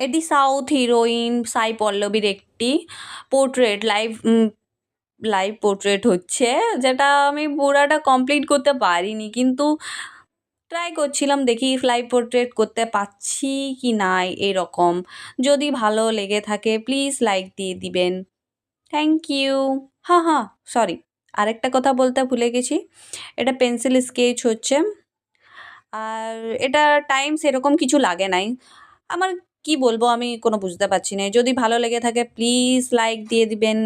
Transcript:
এটি south heroine সাই পল্লবীর একটি portrait live portrait হচ্ছে, যেটা আমি পুরাটা কমপ্লিট করতে পারিনি, কিন্তু ট্রাই করছিলাম দেখি লাইভ পোর্ট্রেট করতে পারছি কি না এরকম। যদি ভালো লেগে থাকে প্লিজ লাইক দিয়ে দিবেন। Thank you. হ্যাঁ, সরি, আরেকটা কথা বলতে ভুলে গেছি। এটা পেন্সিল স্কেচ হচ্ছে, আর এটা টাইম সেরকম কিছু লাগে নাই। আমার কি বলবো, আমি কোনো বুঝতে পারছি না। যদি ভালো লেগে থাকে প্লিজ লাইক দিয়ে দিবেন।